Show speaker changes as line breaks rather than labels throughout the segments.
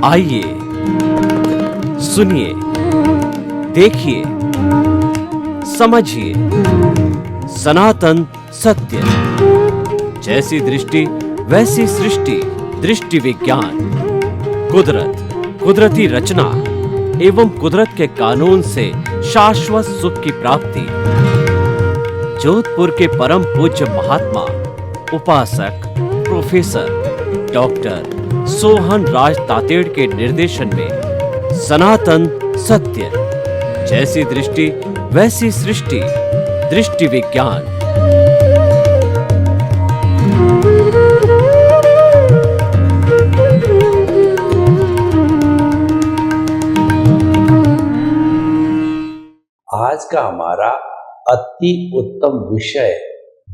आइए सुनिए, देखिए, समझिए सनातन सत्य। जैसी दृष्टि वैसी सृष्टि, दृष्टि विज्ञान। कुदरत, कुदरती रचना एवं कुदरत के कानून से शाश्वत सुख की प्राप्ति। जोधपुर के परम पूज्य महात्मा उपासक प्रोफेसर डॉक्टर सोहन राज तातेड़ के निर्देशन में सनातन सत्य। जैसी दृष्टि वैसी सृष्टि, दृष्टि विज्ञान।
आज का हमारा अति उत्तम विषय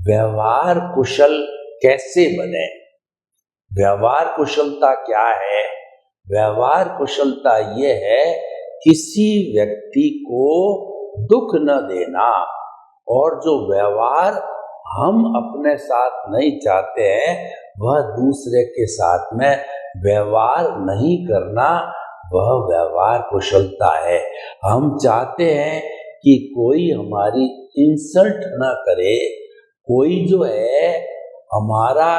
व्यवहार कुशल कैसे बने। व्यवहार कुशलता क्या है? व्यवहार कुशलता ये है किसी व्यक्ति को दुख न देना, और जो व्यवहार हम अपने साथ नहीं चाहते हैं वह दूसरे के साथ में व्यवहार नहीं करना, वह व्यवहार कुशलता है। हम चाहते हैं कि कोई हमारी इंसल्ट ना करे, कोई जो है हमारा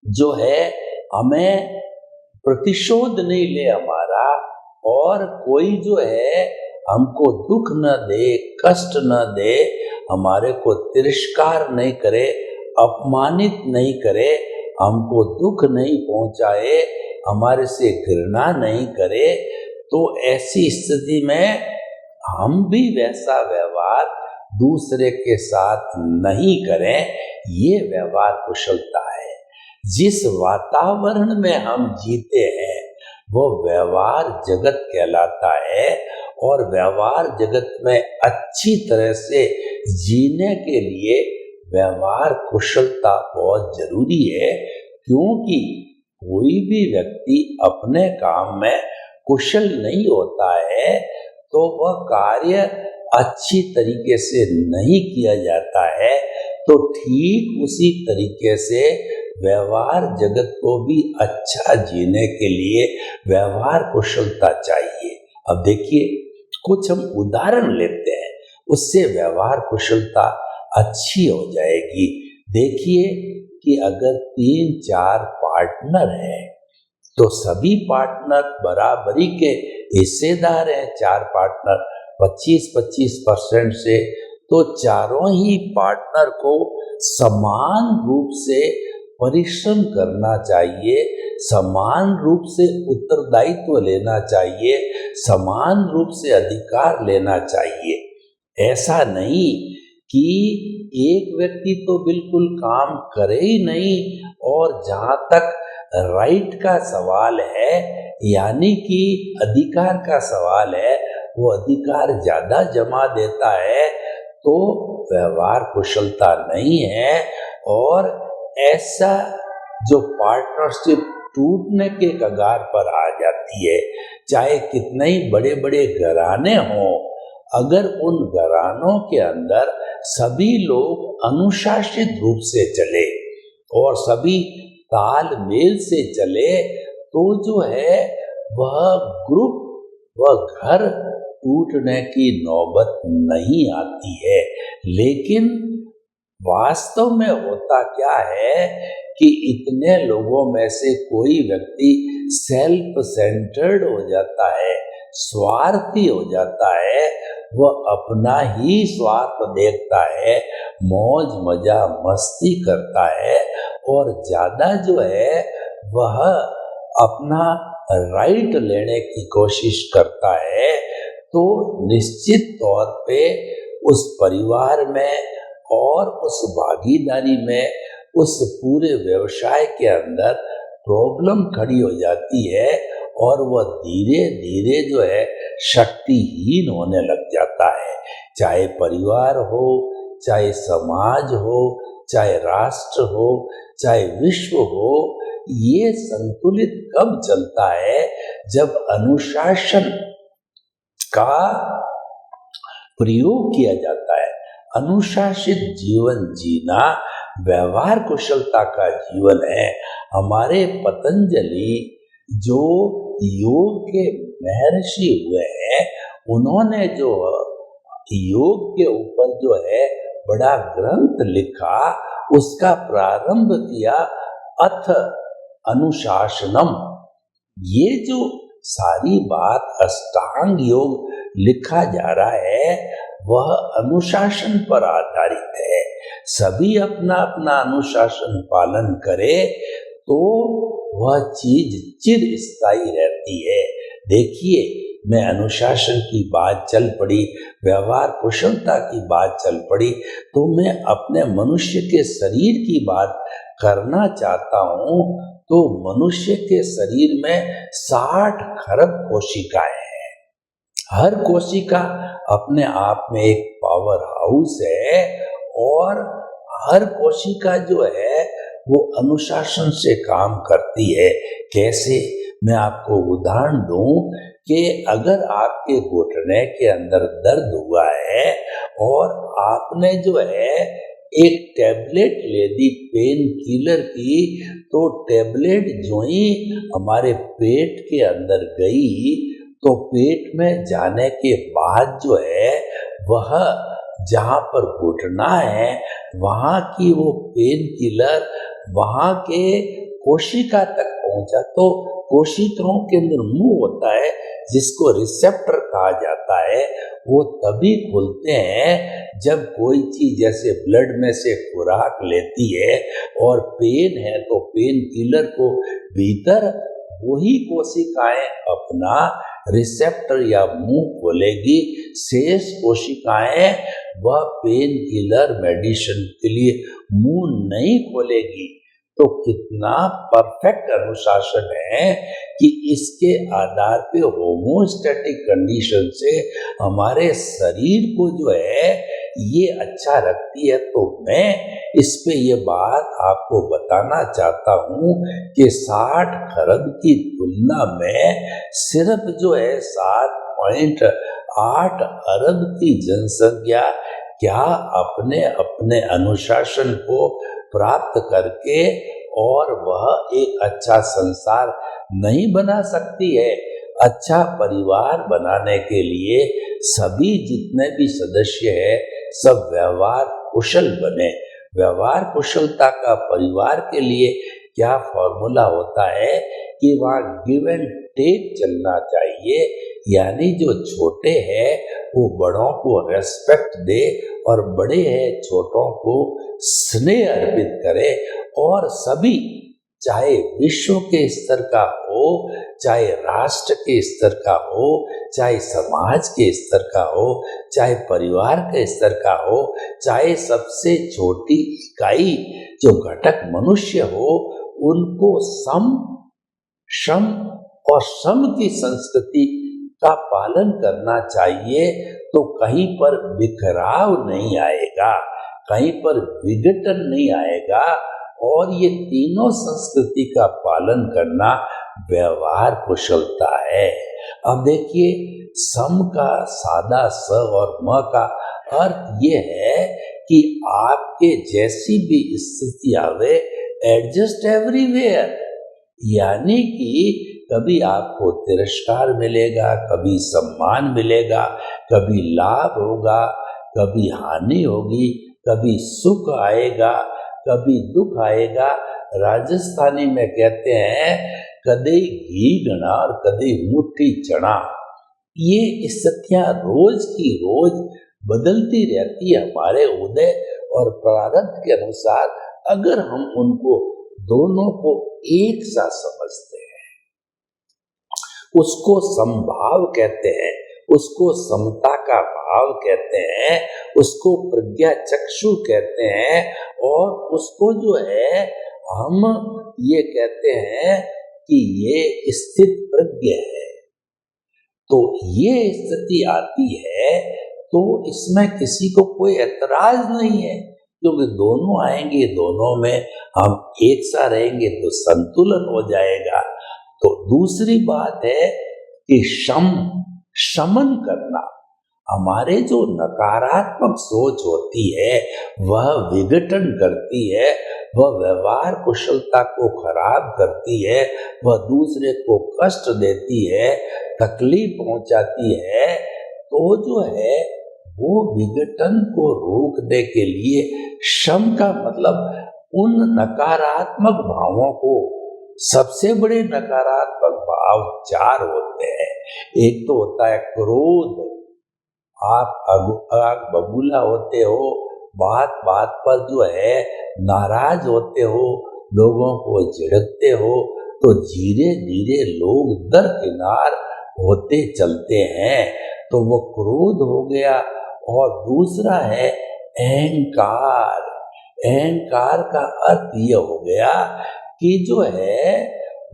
जो है हमें प्रतिशोध नहीं ले हमारा, और कोई जो है हमको दुख न दे, कष्ट न दे, हमारे को तिरस्कार नहीं करे, अपमानित नहीं करे, हमको दुख नहीं पहुंचाए, हमारे से घृणा नहीं करे, तो ऐसी स्थिति में हम भी वैसा व्यवहार दूसरे के साथ नहीं करें। ये व्यवहार कुशलता है। जिस वातावरण में हम जीते हैं वो व्यवहार जगत कहलाता है, और व्यवहार जगत में अच्छी तरह से जीने के लिए व्यवहार कुशलता बहुत जरूरी है। क्योंकि कोई भी व्यक्ति अपने काम में कुशल नहीं होता है तो वह कार्य अच्छी तरीके से नहीं किया जाता है। तो ठीक उसी तरीके से व्यवहार जगत को भी अच्छा जीने के लिए व्यवहार कुशलता चाहिए। अब देखिए, कुछ हम उदाहरण लेते हैं, उससे व्यवहार कुशलता अच्छी हो जाएगी। देखिए कि अगर 3-4 पार्टनर हैं तो सभी पार्टनर बराबरी के हिस्सेदार हैं। 4 पार्टनर 25-25% से, तो चारों ही पार्टनर को समान रूप से परिश्रम करना चाहिए, समान रूप से उत्तरदायित्व लेना चाहिए, समान रूप से अधिकार लेना चाहिए। ऐसा नहीं कि एक व्यक्ति तो बिल्कुल काम करे ही नहीं, और जहाँ तक राइट का सवाल है, यानी कि अधिकार का सवाल है, वो अधिकार ज्यादा जमा देता है, तो व्यवहार कुशलता नहीं है। और ऐसा जो पार्टनरशिप टूटने के कगार पर आ जाती है, चाहे कितने ही बड़े बड़े घराने हों, अगर उन घरानों के अंदर सभी लोग अनुशासित रूप से चले और सभी तालमेल से चले, तो जो है वह ग्रुप, वह घर टूटने की नौबत नहीं आती है। लेकिन वास्तव में होता क्या है कि इतने लोगों में से कोई व्यक्ति सेल्फ सेंटर्ड हो जाता है, स्वार्थी हो जाता है, वह अपना ही स्वार्थ देखता है, मौज मजा मस्ती करता है, और ज्यादा जो है वह अपना राइट लेने की कोशिश करता है। तो निश्चित तौर पे उस परिवार में और उस भागीदारी में, उस पूरे व्यवसाय के अंदर प्रॉब्लम खड़ी हो जाती है, और वह धीरे धीरे जो है शक्तिहीन होने लग जाता है। चाहे परिवार हो, चाहे समाज हो, चाहे राष्ट्र हो, चाहे विश्व हो, ये संतुलित कब चलता है? जब अनुशासन का प्रयोग किया जाता है। अनुशासित जीवन जीना व्यवहार कुशलता का जीवन है। हमारे पतंजलि जो योग के महर्षि हुए हैं, उन्होंने जो योग के ऊपर जो है बड़ा ग्रंथ लिखा, उसका प्रारंभ किया अथ अनुशासनम। ये जो सारी बात अष्टांग योग लिखा जा रहा है, वह अनुशासन पर आधारित है। सभी अपना अपना अनुशासन पालन करे तो वह चीज चिरस्थायी रहती है। देखिए, मैं अनुशासन की बात चल पड़ी, व्यवहार कुशलता की बात चल पड़ी, तो मैं अपने मनुष्य के शरीर की बात करना चाहता हूँ। तो मनुष्य के शरीर में 60 खरब कोशिकाएं हैं। हर कोशिका अपने आप में एक पावर हाउस है और हर कोशिका जो है वो अनुशासन से काम करती है। कैसे? मैं आपको उदाहरण दूं कि अगर आपके घुटने के अंदर दर्द हुआ है और आपने जो है एक टैबलेट ले दी पेन किलर की, तो टैबलेट जो ही हमारे पेट के अंदर गई, तो पेट में जाने के बाद जो है वह जहाँ पर घुटना है, वहाँ की वो पेन किलर वहाँ के कोशिका तक पहुँचा। तो कोशिकाओं के अंदर मुंह होता है जिसको रिसेप्टर कहा जाता है। वो तभी खुलते हैं जब कोई चीज जैसे ब्लड में से खुराक लेती है और पेन है तो पेन किलर को भीतर वही कोशिकाएं अपना रिसेप्टर या मुंह खोलेगी। शेष कोशिकाएं वह पेन किलर मेडिसिन के लिए मुंह नहीं खोलेगी। तो कितना परफेक्ट अनुशासन है कि इसके आधार पे होमोस्टैटिक कंडीशन से हमारे शरीर को जो है ये अच्छा रखती है। तो मैं इस पे ये बात आपको बताना चाहता हूँ कि 60 खरब की तुलना में सिर्फ जो है 7.8 अरब की जनसंख्या क्या अपने अपने अनुशासन को प्राप्त करके और वह एक अच्छा संसार नहीं बना सकती है? अच्छा परिवार बनाने के लिए सभी जितने भी सदस्य हैं सब व्यवहार कुशल बने। व्यवहार कुशलता का परिवार के लिए क्या फॉर्मूला होता है कि वहाँ गिव एंड टेक चलना चाहिए। यानी जो छोटे हैं वो बड़ों को रेस्पेक्ट दे और बड़े हैं छोटों को स्नेह अर्पित करे। और सभी, चाहे विश्व के स्तर का हो, चाहे राष्ट्र के स्तर का हो, चाहे समाज के स्तर का हो, चाहे परिवार के स्तर का हो, चाहे सबसे छोटी इकाई जो घटक मनुष्य हो, उनको सम, शम और सम की संस्कृति का पालन करना चाहिए। तो कहीं पर बिखराव नहीं आएगा, कहीं पर विघटन नहीं आएगा। और ये तीनों संस्कृति का पालन करना व्यवहार कुशलता है। अब देखिए, सम का सादा स और म का अर्थ ये है कि आपके जैसी भी स्थिति आवे, एडजस्ट एवरीवेयर। यानी कि कभी आपको तिरस्कार मिलेगा, कभी सम्मान मिलेगा, कभी लाभ होगा, कभी हानि होगी, कभी सुख आएगा, कभी दुख आएगा। राजस्थानी में कहते हैं कदे घी गणा और कदे मुट्ठी चना। ये स्थितियां रोज की रोज बदलती रहती है हमारे उदय और प्रारब्ध के अनुसार, अगर हम उनको दोनों को एक सा समझते हैं। उसको समभाव कहते हैं, उसको समता का भाव कहते हैं, उसको प्रज्ञा चक्षु कहते हैं, और उसको जो है हम ये कहते हैं कि ये स्थित प्रज्ञ है। तो ये स्थिति आती है तो इसमें किसी को कोई ऐतराज नहीं है, क्योंकि दोनों आएंगे, दोनों में हम एक सा रहेंगे तो संतुलन हो जाएगा। तो दूसरी बात है कि शमन करना। हमारे जो नकारात्मक सोच होती है वह विघटन करती है, वह व्यवहार कुशलता को खराब करती है, वह दूसरे को कष्ट देती है, तकलीफ पहुंचाती है। तो जो है वो विघटन को रोकने के लिए शम का मतलब उन नकारात्मक भावों को, सबसे बड़े नकारात्मक भाव 4 होते हैं। एक तो होता है क्रोध, आप आग बबूला होते हो, बात बात पर जो है नाराज होते हो, लोगों को झिड़कते हो, तो धीरे धीरे लोग दरकिनार होते चलते हैं, तो वो क्रोध हो गया। और दूसरा है अहंकार। अहंकार का अर्थ ये हो गया कि जो है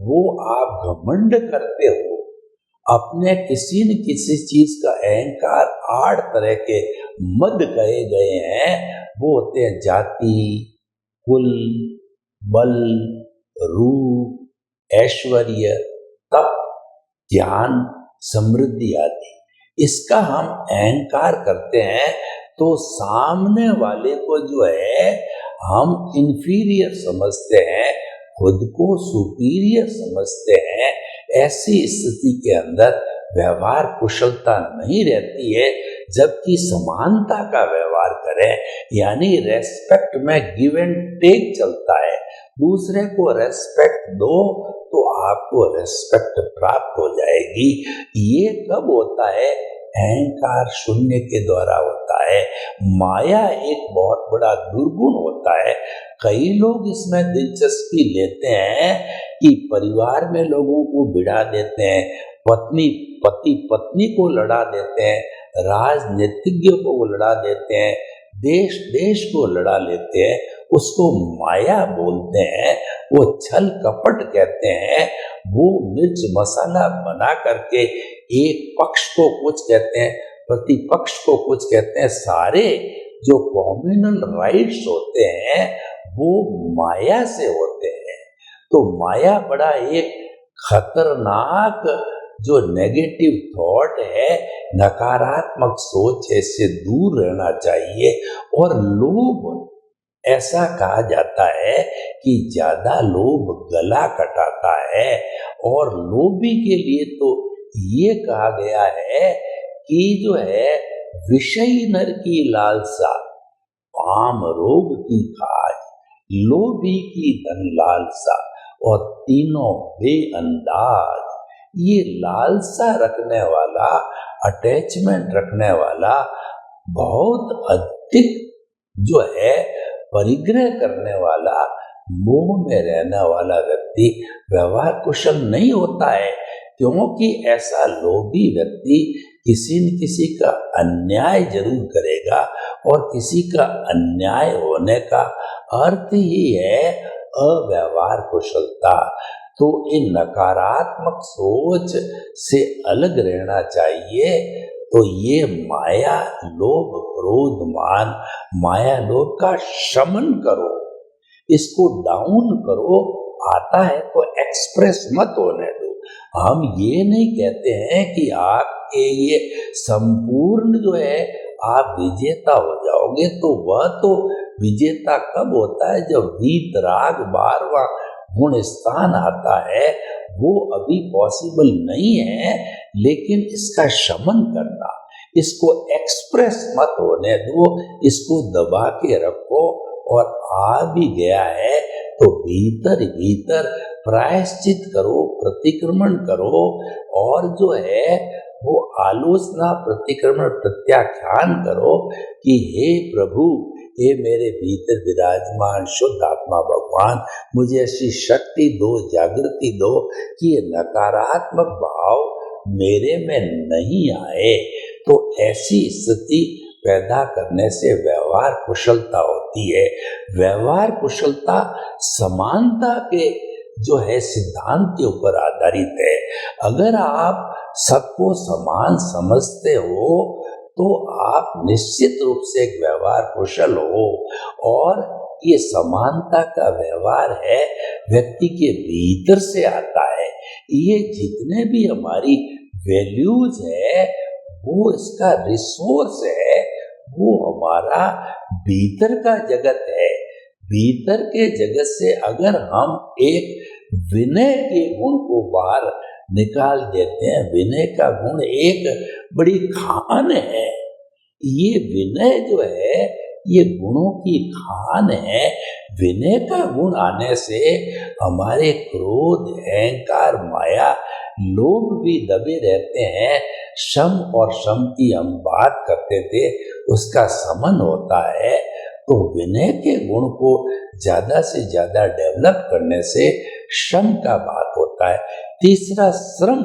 वो आप घमंड करते हो, अपने किसी न किसी चीज का अहंकार 8 तरह के मद कहे गए हैं। वो होते हैं जाति, कुल, बल, रूप, ऐश्वर्य, तप, ज्ञान, समृद्धि आदि। इसका हम अहंकार करते हैं तो सामने वाले को जो है हम इंफीरियर समझते हैं, खुद को सुपीरियर समझते हैं। ऐसी स्थिति के अंदर व्यवहार कुशलता नहीं रहती है, जबकि समानता का व्यवहार करें, यानी रेस्पेक्ट में गिव एंड टेक चलता है। दूसरे को रेस्पेक्ट दो तो आपको रेस्पेक्ट प्राप्त हो जाएगी। ये कब होता है? अहंकार शून्य के द्वारा होता है। माया एक बहुत बड़ा दुर्गुण होता है। कई लोग इसमें दिलचस्पी लेते हैं कि परिवार में लोगों को भिड़ा देते हैं, पति पत्नी को लड़ा देते हैं, राजनीतिज्ञों को लड़ा देते हैं, देश देश को लड़ा लेते हैं। उसको माया बोलते हैं, वो छल कपट कहते हैं। वो मिर्च मसाला बना करके एक पक्ष को कुछ कहते हैं, प्रतिपक्ष को कुछ कहते हैं। सारे जो कॉम्युनल राइट्स होते हैं वो माया से होते हैं। तो माया बड़ा एक खतरनाक जो नेगेटिव थॉट है, नकारात्मक सोच है, इससे दूर रहना चाहिए। और लोभ, ऐसा कहा जाता है कि ज्यादा लोभ गला कटाता है। और लोभी के लिए तो ये कहा गया है कि जो है विषयी नर की लालसा, काम रोग की खाज, लोभी की धन लालसा, और तीनों बेअंदाज। ये लालसा रखने वाला, अटैचमेंट रखने वाला, बहुत अधिक जो है परिग्रह करने वाला, मोह में रहने वाला व्यक्ति व्यवहार कुशल नहीं होता है। क्योंकि ऐसा लोभी व्यक्ति किसी न किसी का अन्याय जरूर करेगा, और किसी का अन्याय होने का अर्थ ही है अव्यवहार कुशलता। तो इन नकारात्मक सोच से अलग रहना चाहिए। तो ये माया, लोभ, क्रोध, मान, माया लोभ का शमन करो, इसको डाउन करो। आता है तो एक्सप्रेस मत होने दो। हम ये नहीं कहते हैं कि आपके ये संपूर्ण जो है आप विजेता हो जाओगे, तो वह तो विजेता कब होता है? जब वीतराग 12वां गुण स्थान आता है। वो अभी पॉसिबल नहीं है, लेकिन इसका शमन करना, इसको एक्सप्रेस मत होने दो, इसको दबा के रखो। और आ भी गया है तो भीतर भीतर प्रायश्चित करो, प्रतिक्रमण करो। और जो है वो आलोचना, प्रतिक्रमण, प्रत्याख्यान करो कि हे प्रभु, हे मेरे भीतर विराजमान शुद्ध आत्मा भगवान, मुझे ऐसी शक्ति दो, जागृति दो कि ये नकारात्मक भाव मेरे में नहीं आए। तो ऐसी स्थिति पैदा करने से व्यवहार कुशलता होती है। व्यवहार कुशलता समानता के जो है सिद्धांत के ऊपर आधारित है। अगर आप सबको समान समझते हो तो आप निश्चित रूप से एक व्यवहार कुशल हो। और ये समानता का व्यवहार है, व्यक्ति के भीतर से आता है। ये जितने भी हमारी वैल्यूज है वो इसका रिसोर्स है, वो हमारा भीतर का जगत है। भीतर के जगत से अगर हम एक विनय के गुण को बाहर निकाल देते हैं, विनय का गुण एक बड़ी खान है। ये विनय जो है ये गुणों की खान है। विनय का गुण आने से हमारे क्रोध, अहंकार, माया, लोभ भी दबे रहते हैं। शम और शम की हम बात करते थे, उसका समन होता है। तो विनय के गुण को ज्यादा से ज्यादा डेवलप करने से शम का बात होता है। तीसरा श्रम,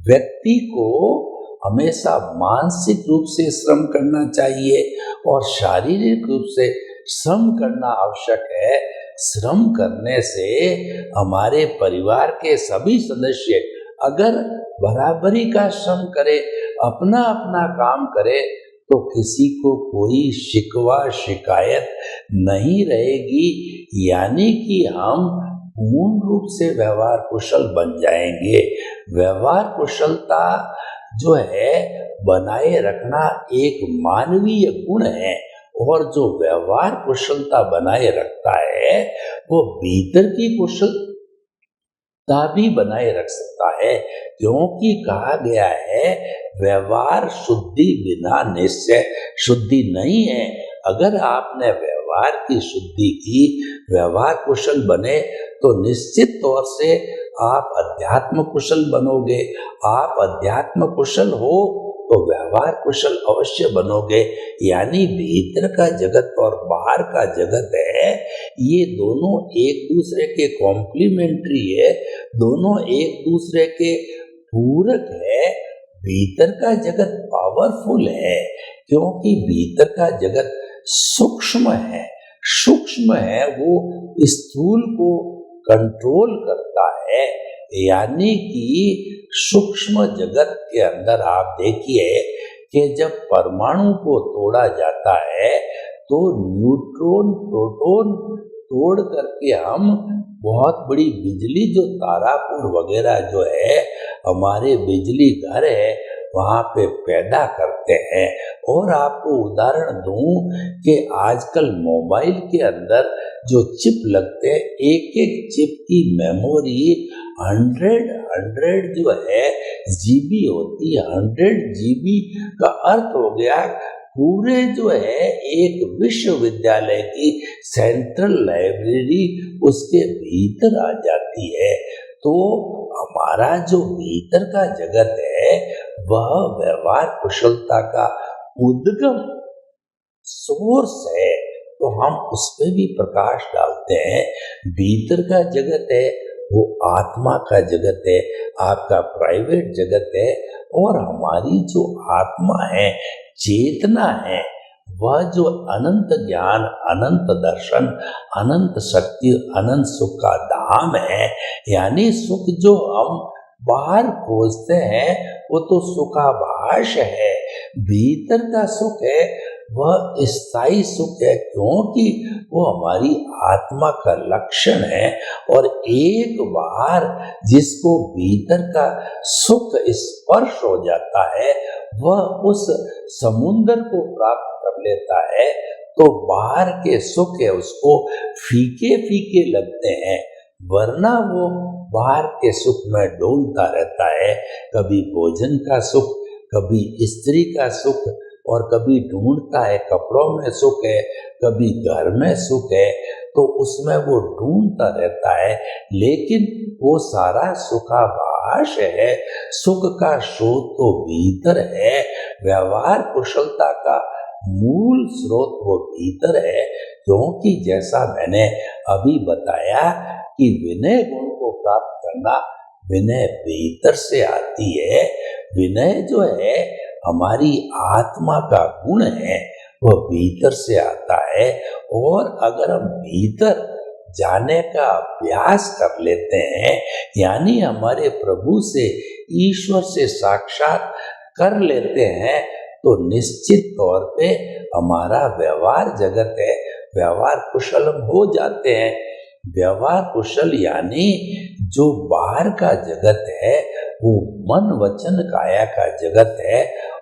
व्यक्ति को हमेशा मानसिक रूप से श्रम करना चाहिए और शारीरिक रूप से श्रम करना आवश्यक है। श्रम करने से हमारे परिवार के सभी सदस्य अगर बराबरी का श्रम करे, अपना अपना काम करे, तो किसी को कोई शिकवा शिकायत नहीं रहेगी। यानी कि हम पूर्ण रूप से व्यवहार कुशल बन जाएंगे। व्यवहार कुशलता जो है बनाए रखना एक मानवीय गुण है, और जो व्यवहार कुशलता बनाए रखता है वो भीतर की कुशलता भी बनाए रख सकता है। क्योंकि कहा गया है व्यवहार शुद्धि बिना निश्चय शुद्धि नहीं है। अगर आपने व्यवहार की शुद्धि की, व्यवहार कुशल बने, तो निश्चित तौर से आप अध्यात्म कुशल बनोगे। आप अध्यात्म कुशल हो तो व्यवहार कुशल अवश्य बनोगे। यानी भीतर का जगत और बाहर का जगत है, ये दोनों एक दूसरे के कॉम्प्लीमेंट्री है, दोनों एक दूसरे के पूरक है। भीतर का जगत पावरफुल है क्योंकि भीतर का जगत सूक्ष्म है। सूक्ष्म है, वो स्थूल को कंट्रोल करता है। यानी कि सूक्ष्म जगत के अंदर आप देखिए कि जब परमाणु को तोड़ा जाता है तो न्यूट्रॉन प्रोटॉन तोड़ करके हम बहुत बड़ी बिजली, जो तारापुर वगैरह जो है हमारे बिजली घर है, वहाँ पे पैदा करते हैं। और आपको उदाहरण दूं कि आजकल मोबाइल के अंदर जो चिप लगते हैं, एक एक चिप की मेमोरी 100 जो है जीबी होती है। 100 जीबी का अर्थ हो गया पूरे जो है एक विश्वविद्यालय की सेंट्रल लाइब्रेरी उसके भीतर आ जाती है। तो हमारा जो भीतर का जगत है वह व्यवहार कुशलता का उद्गम सोर्स है। तो हम उस पर भी प्रकाश डालते हैं। भीतर का जगत है वो आत्मा का जगत है, आपका प्राइवेट जगत है। और हमारी जो आत्मा है, चेतना है, वह जो अनंत ज्ञान, अनंत दर्शन, अनंत शक्ति, अनंत सुख का धाम है। यानी सुख जो हम बाहर खोजते हैं वो तो सुखाभास है। भीतर का सुख है वह स्थायी सुख है, क्योंकि वो हमारी आत्मा का लक्षण है। और एक बार जिसको भीतर का सुख स्पर्श हो जाता है वह उस समुंदर को प्राप्त कर लेता है। तो बाहर के सुख है उसको फीके फीके लगते हैं, वरना वो बाहर के सुख में डोलता रहता है। कभी भोजन का सुख, कभी स्त्री का सुख, और कभी ढूंढता है कपड़ों में सुख है, कभी घर में सुख है। तो उसमें वो ढूंढता रहता है, लेकिन वो सारा सुखाभास है। सुख का स्रोत तो भीतर है। व्यवहार कुशलता का मूल स्रोत वो भीतर है। क्योंकि जैसा मैंने अभी बताया कि विनय गुण को प्राप्त करना, विनय भीतर से आती है। विनय जो है हमारी आत्मा का गुण है, वह भीतर से आता है। और अगर हम भीतर जाने का अभ्यास कर लेते हैं, यानी हमारे प्रभु से, ईश्वर से साक्षात कर लेते हैं, तो निश्चित तौर पे हमारा व्यवहार जगत है, व्यवहार कुशल हम हो जाते हैं। व्यवहार कुशल यानी जो बाहर का जगत है वो मन वचन काया का जगत है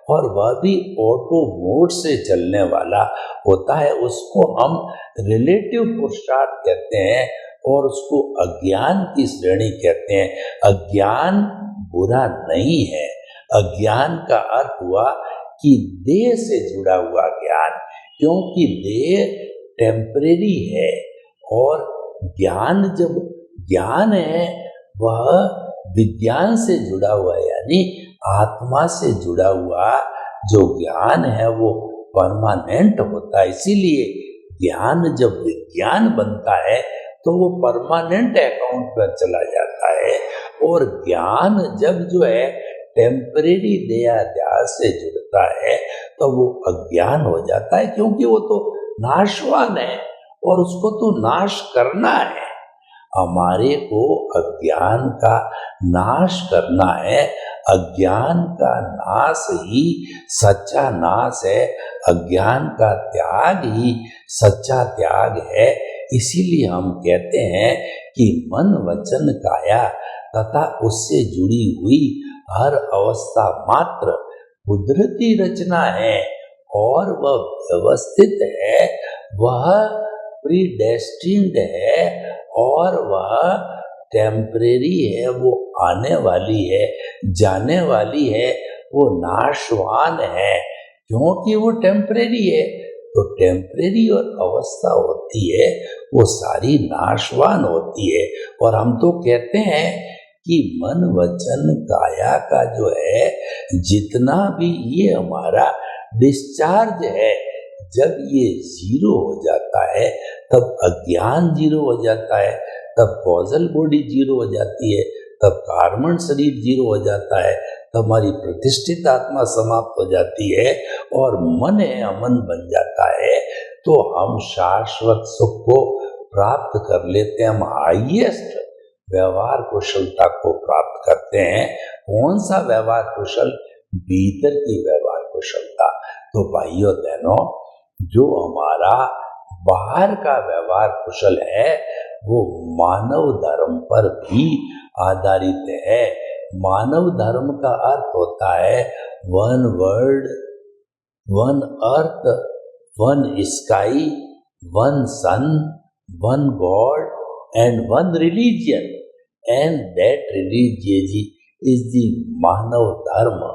और वह भी ऑटो मोड से चलने वाला होता है। उसको हम रिलेटिव पुरुषार्थ कहते हैं और उसको अज्ञान की श्रेणी कहते हैं। अज्ञान बुरा नहीं है। अज्ञान का अर्थ हुआ कि देह से जुड़ा हुआ ज्ञान, क्योंकि देह टेम्परेरी है और ज्ञान जब ज्ञान है वह विज्ञान से जुड़ा हुआ है, यानी आत्मा से जुड़ा हुआ जो ज्ञान है वो परमानेंट होता है। इसीलिए ज्ञान जब विज्ञान बनता है तो वो परमानेंट अकाउंट पर चला जाता है और ज्ञान जब जो है टेम्परेरी देहाध्यास से जुड़ता है तो वो अज्ञान हो जाता है, क्योंकि वो तो नाशवान है और उसको तो नाश करना है। हमारे को अज्ञान का नाश करना है। अज्ञान का नाश ही सच्चा नाश है। अज्ञान का त्याग ही सच्चा त्याग है। इसीलिए हम कहते हैं कि मन वचन काया तथा उससे जुड़ी हुई हर अवस्था मात्र कुदरती रचना है और वह व्यवस्थित है, वह प्रीडेस्टिन्ड है और वह टेम्परेरी है, वो आने वाली है, जाने वाली है, वो नाशवान है। क्योंकि वो टेम्परेरी है तो टेम्परेरी और अवस्था होती है वो सारी नाशवान होती है। और हम तो कहते हैं कि मन वचन काया का जो है जितना भी ये हमारा डिस्चार्ज है, जब ये जीरो हो जाता है तब अज्ञान जीरो हो जाता है, तब कॉजल बॉडी जीरो हो जाती है, तब कार्बन शरीर जीरो हो जाता है, तब हमारी प्रतिष्ठित आत्मा समाप्त हो जाती है और मन है अमन बन जाता है। तो हम शाश्वत सुख को प्राप्त कर लेते हैं। हम हाईएस्ट व्यवहार कुशलता को प्राप्त करते हैं। कौन सा व्यवहार कुशल? भीतर की व्यवहार कुशलता। तो भाइयों बहनों, जो हमारा बाहर का व्यवहार कुशल है वो मानव धर्म पर भी आधारित है। मानव धर्म का अर्थ होता है one world, one earth, one sky, one sun, one god and one religion, and that religion is the manav dharma.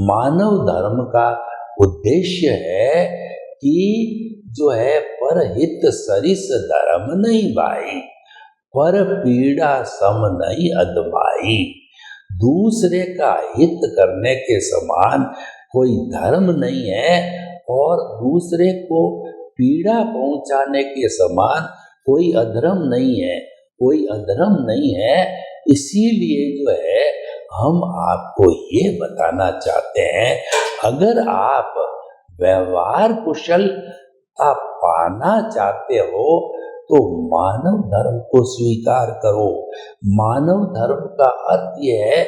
मानव धर्म का उद्देश्य है कि जो है परहित सरिस धर्म नहीं भाई, पर पीड़ा सम नहीं अदमाई। दूसरे का हित करने के समान कोई धर्म नहीं है और दूसरे को पीड़ा पहुंचाने के समान कोई अधर्म नहीं है, कोई अधर्म नहीं है। इसीलिए जो है हम आपको ये बताना चाहते हैं, अगर आप व्यवहार कुशलता पाना चाहते हो तो मानव धर्म को स्वीकार करो। मानव धर्म का अर्थ यह है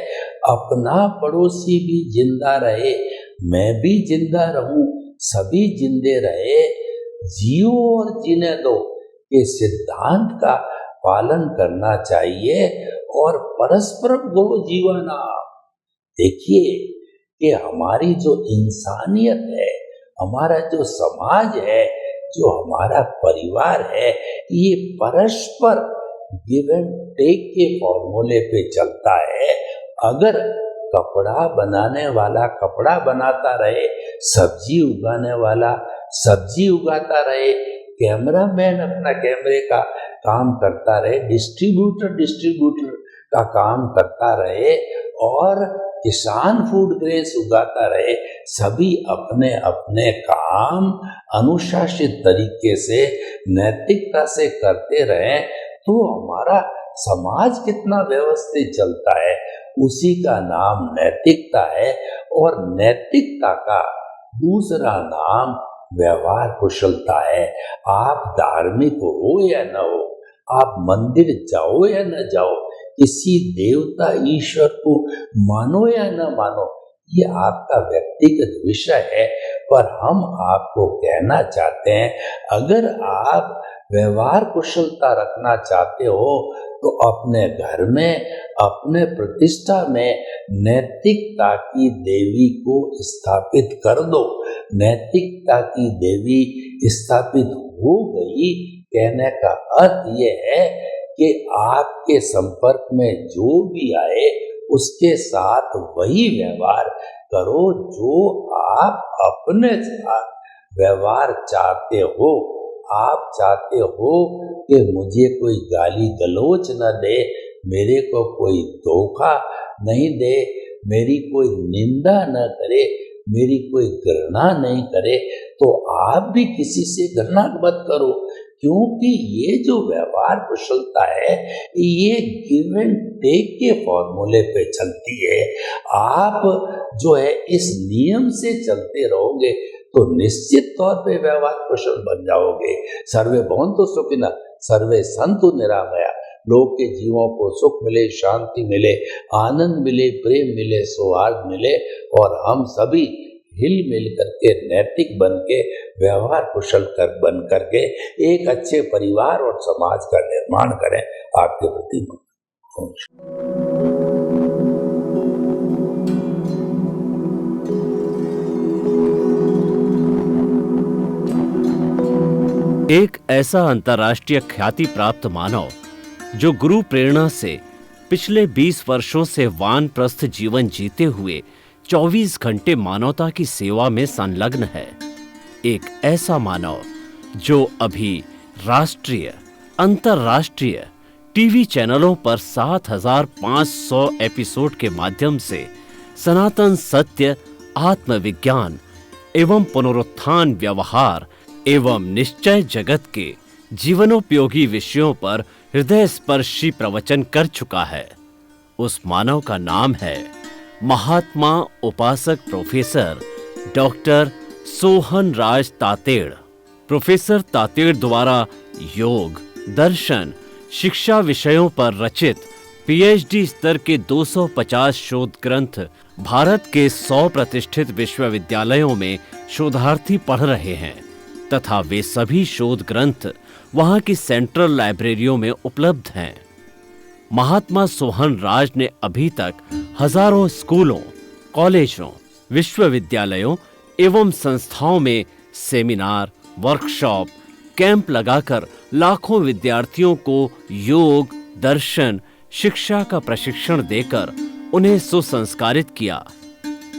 अपना पड़ोसी भी जिंदा रहे, मैं भी जिंदा रहूं, सभी जिंदे रहे, जियो और जीने दो के सिद्धांत का पालन करना चाहिए और परस्पर गो जीवना। देखिए कि हमारी जो इंसानियत है, हमारा जो समाज है, जो हमारा परिवार है, ये परस्पर गिव एंड टेक के फॉर्मूले पे चलता है। अगर कपड़ा बनाने वाला कपड़ा बनाता रहे, सब्जी उगाने वाला सब्जी उगाता रहे, कैमरामैन अपना कैमरे का काम करता रहे, डिस्ट्रीब्यूटर का काम करता रहे और किसान फूड ग्रेन्स उगाता रहे, सभी अपने अपने काम अनुशासित तरीके से नैतिकता से करते रहे, तो हमारा समाज कितना व्यवस्थित चलता है। उसी का नाम नैतिकता है और नैतिकता का दूसरा नाम व्यवहार कुशलता है। आप धार्मिक हो या न हो, आप मंदिर जाओ या न जाओ, किसी देवता ईश्वर को मानो या न मानो, ये आपका व्यक्तिगत विषय है, पर हम आपको कहना चाहते हैं, अगर आप व्यवहार कुशलता रखना चाहते हो तो अपने घर में, अपने प्रतिष्ठा में नैतिकता की देवी को स्थापित कर दो। नैतिकता की देवी स्थापित हो गई, कहने का अर्थ ये है कि आपके संपर्क में जो भी आए उसके साथ वही व्यवहार करो जो आप अपने साथ व्यवहार चाहते हो। आप चाहते हो कि मुझे कोई गाली गलौज न दे, मेरे को कोई धोखा नहीं दे, मेरी कोई निंदा न करे, मेरी कोई घृणा नहीं करे, तो आप भी किसी से घृणा मत करो, क्योंकि ये जो व्यवहार कुशलता है ये गिव एंड टेक के फॉर्मूले पे चलती है। आप जो है इस नियम से चलते रहोगे तो निश्चित तौर पे व्यवहार कुशल बन जाओगे। सर्वे भवन्तु सुखिनः, सर्वे सन्तु निरामया। लोग के जीवों को सुख मिले, शांति मिले, आनंद मिले, प्रेम मिले, सौहार्द मिले, और हम सभी हिल मिल करके नैतिक बन के व्यवहार कुशल बन करके एक अच्छे परिवार और समाज का निर्माण करें। आपके प्रति
एक ऐसा अंतर्राष्ट्रीय ख्याति प्राप्त मानव जो गुरु प्रेरणा से पिछले 20 वर्षों से वानप्रस्थ जीवन जीते हुए 24 घंटे मानवता की सेवा में संलग्न है। एक ऐसा मानव जो अभी राष्ट्रीय, अंतर्राष्ट्रीय टीवी चैनलों पर 7,500 एपिसोड के माध्यम से सनातन सत्य, आत्मविज्ञान एवं पुनरुत्थान, व्यवहार एवं निश्चय जगत के जीवनोपयोगी विषयों पर हृदय स्पर्शी प्रवचन कर चुका है। उस मानव का नाम है महात्मा उपासक प्रोफेसर डॉक्टर सोहन राज तातेड़। प्रोफेसर तातेड़ द्वारा योग, दर्शन, शिक्षा विषयों पर रचित पीएचडी स्तर के 250 शोध ग्रंथ भारत के 100 प्रतिष्ठित विश्वविद्यालयों में शोधार्थी पढ़ रहे हैं तथा वे सभी शोध ग्रंथ वहां की सेंट्रल लाइब्रेरियों में उपलब्ध हैं। महात्मा सोहन राज ने अभी तक हजारों स्कूलों, कॉलेजों, विश्वविद्यालयों एवं संस्थाओं में सेमिनार, वर्कशॉप, कैंप लगाकर लाखों विद्यार्थियों को योग, दर्शन, शिक्षा का प्रशिक्षण देकर उन्हें सुसंस्कारित किया।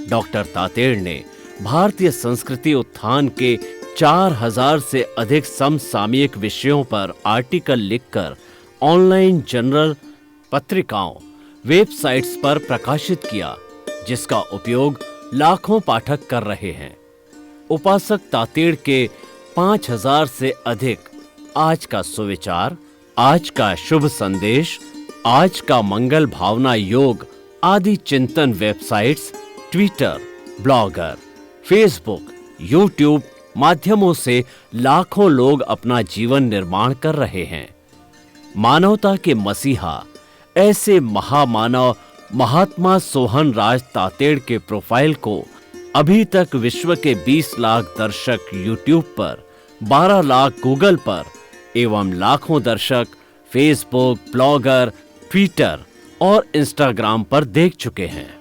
डॉक्टर तातेड़ ने भारतीय संस्कृति उत्थान के 4000 से अधिक समसामयिक विषयों पर आर्टिकल लिखकर ऑनलाइन जर्नल, पत्रिकाओं, वेबसाइट्स पर प्रकाशित किया, जिसका उपयोग लाखों पाठक कर रहे हैं। उपासक तातेड़ के 5000 से अधिक आज का सुविचार, आज का शुभ संदेश, आज का मंगल भावना योग आदि चिंतन websites, Twitter, blogger, Facebook, YouTube माध्यमों से लाखों लोग अपना जीवन निर्माण कर रहे हैं। मानवता के मसीहा ऐसे महामानव महात्मा सोहन राज तातेड़ के प्रोफाइल को अभी तक विश्व के 20 लाख दर्शक यूट्यूब पर, 12 लाख गूगल पर एवं लाखों दर्शक फेसबुक, ब्लॉगर, ट्विटर और इंस्टाग्राम पर देख चुके हैं।